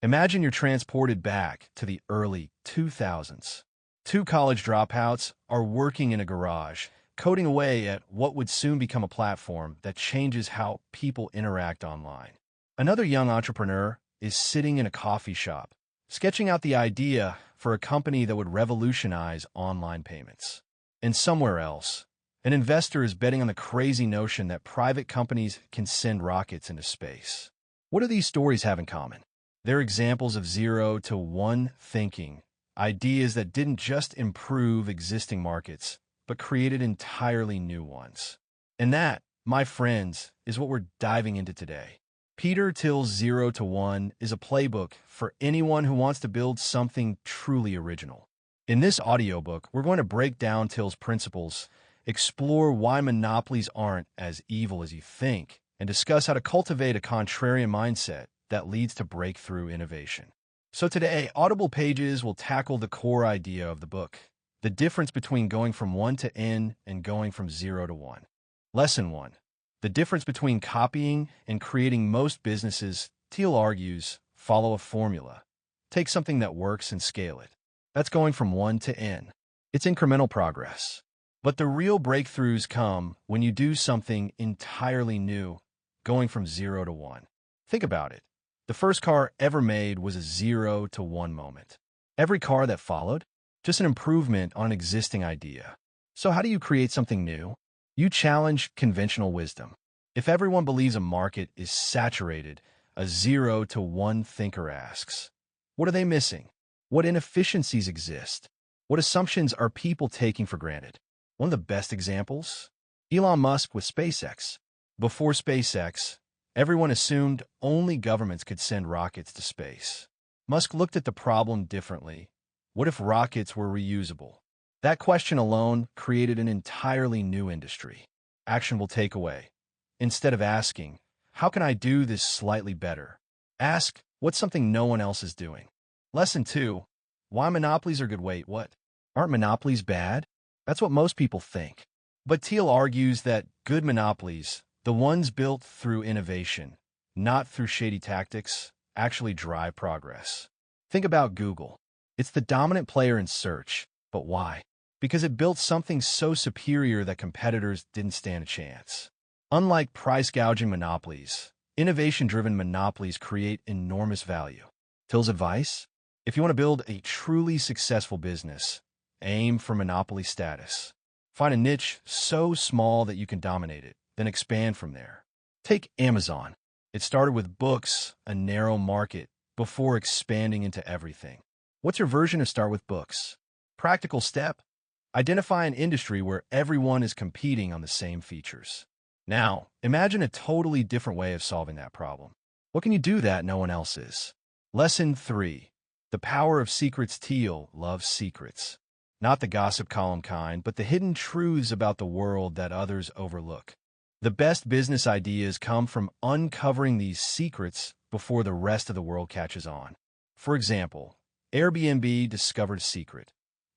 Imagine you're transported back to the early 2000s. Two college dropouts are working in a garage, coding away at what would soon become a platform that changes how people interact online. Another young entrepreneur is sitting in a coffee shop, sketching out the idea for a company that would revolutionize online payments. And somewhere else, an investor is betting on the crazy notion that private companies can send rockets into space. What do these stories have in common? They're examples of 0 to 1 thinking, ideas that didn't just improve existing markets, but created entirely new ones. And that, my friends, is what we're diving into today. Peter Thiel's 0 to 1 is a playbook for anyone who wants to build something truly original. In this audiobook, we're going to break down Thiel's principles, explore why monopolies aren't as evil as you think, and discuss how to cultivate a contrarian mindset that leads to breakthrough innovation. So today, AudiblePages will tackle the core idea of the book, the difference between going from 1 to N and going from 0 to 1. Lesson 1. The difference between copying and creating. Most businesses, Thiel argues, follow a formula. Take something that works and scale it. That's going from 1 to N. It's incremental progress. But the real breakthroughs come when you do something entirely new, going from 0 to 1. Think about it. The first car ever made was a 0 to 1 moment. Every car that followed, just an improvement on an existing idea. So how do you create something new? You challenge conventional wisdom. If everyone believes a market is saturated, a 0 to 1 thinker asks, what are they missing? What inefficiencies exist? What assumptions are people taking for granted? One of the best examples? Elon Musk with SpaceX. Before SpaceX, everyone assumed only governments could send rockets to space. Musk looked at the problem differently. What if rockets were reusable? That question alone created an entirely new industry. Actionable takeaway. Instead of asking, how can I do this slightly better? Ask, what's something no one else is doing? Lesson 2. Why monopolies are good. Wait, what? Aren't monopolies bad? That's what most people think. But Thiel argues that good monopolies, the ones built through innovation, not through shady tactics, actually drive progress. Think about Google. It's the dominant player in search. But why? Because it built something so superior that competitors didn't stand a chance. Unlike price-gouging monopolies, innovation-driven monopolies create enormous value. Thiel's advice? If you want to build a truly successful business, aim for monopoly status. Find a niche so small that you can dominate it, then expand from there. Take Amazon. It started with books, a narrow market, before expanding into everything. What's your version of start with books? Practical step? Identify an industry where everyone is competing on the same features. Now, imagine a totally different way of solving that problem. What can you do that no one else is? Lesson 3. The power of secrets. Thiel loves secrets. Not the gossip column kind, but the hidden truths about the world that others overlook. The best business ideas come from uncovering these secrets before the rest of the world catches on. For example, Airbnb discovered a secret.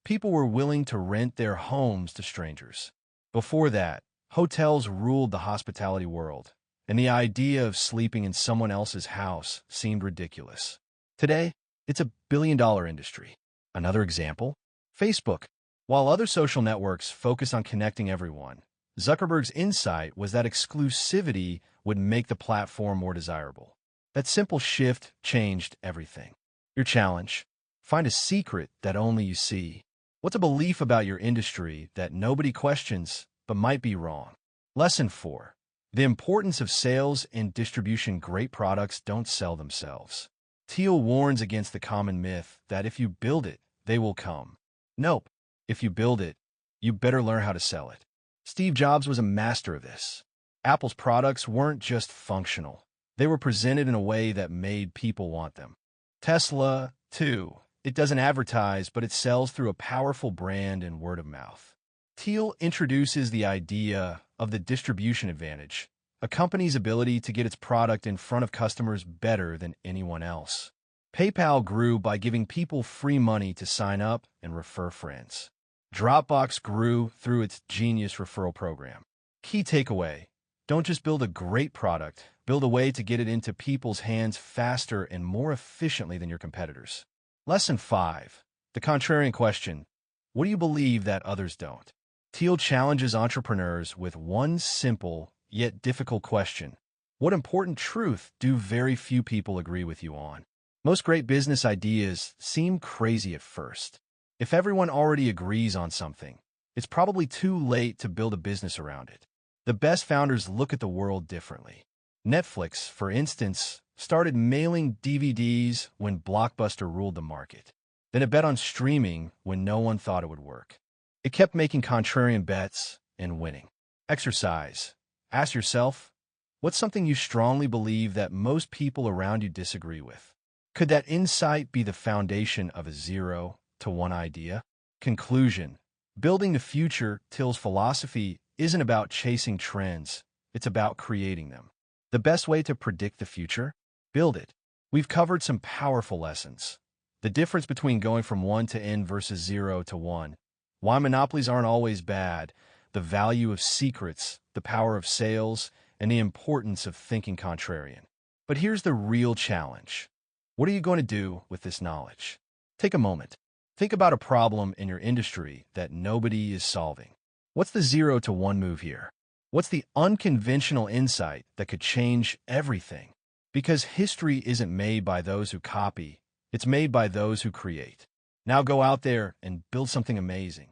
People were willing to rent their homes to strangers. Before that, hotels ruled the hospitality world, and the idea of sleeping in someone else's house seemed ridiculous. Today, it's a billion-dollar industry. Another example? Facebook. While other social networks focus on connecting everyone, Zuckerberg's insight was that exclusivity would make the platform more desirable. That simple shift changed everything. Your challenge? Find a secret that only you see. What's a belief about your industry that nobody questions but might be wrong? Lesson 4. The importance of sales and distribution. Great products don't sell themselves. Thiel warns against the common myth that if you build it, they will come. Nope. If you build it, you better learn how to sell it. Steve Jobs was a master of this. Apple's products weren't just functional. They were presented in a way that made people want them. Tesla, too. It doesn't advertise, but it sells through a powerful brand and word of mouth. Thiel introduces the idea of the distribution advantage, a company's ability to get its product in front of customers better than anyone else. PayPal grew by giving people free money to sign up and refer friends. Dropbox grew through its genius referral program. Key takeaway: Don't just build a great product, build a way to get it into people's hands faster and more efficiently than your competitors. Lesson 5. The contrarian question. What do you believe that others don't? Thiel challenges entrepreneurs with one simple yet difficult question. What important truth do very few people agree with you on? Most great business ideas seem crazy at first. If everyone already agrees on something, it's probably too late to build a business around it. The best founders look at the world differently. Netflix, for instance, started mailing DVDs when Blockbuster ruled the market. Then it bet on streaming when no one thought it would work. It kept making contrarian bets and winning. Exercise. Ask yourself, what's something you strongly believe that most people around you disagree with? Could that insight be the foundation of a 0 to 1 idea? Conclusion. Building the future, Thiel's philosophy, isn't about chasing trends. It's about creating them. The best way to predict the future? Build it. We've covered some powerful lessons. The difference between going from 1 to N versus 0 to 1. Why monopolies aren't always bad. The value of secrets, the power of sales, and the importance of thinking contrarian. But here's the real challenge. What are you going to do with this knowledge? Take a moment. Think about a problem in your industry that nobody is solving. What's the 0 to 1 move here? What's the unconventional insight that could change everything? Because history isn't made by those who copy, it's made by those who create. Now go out there and build something amazing.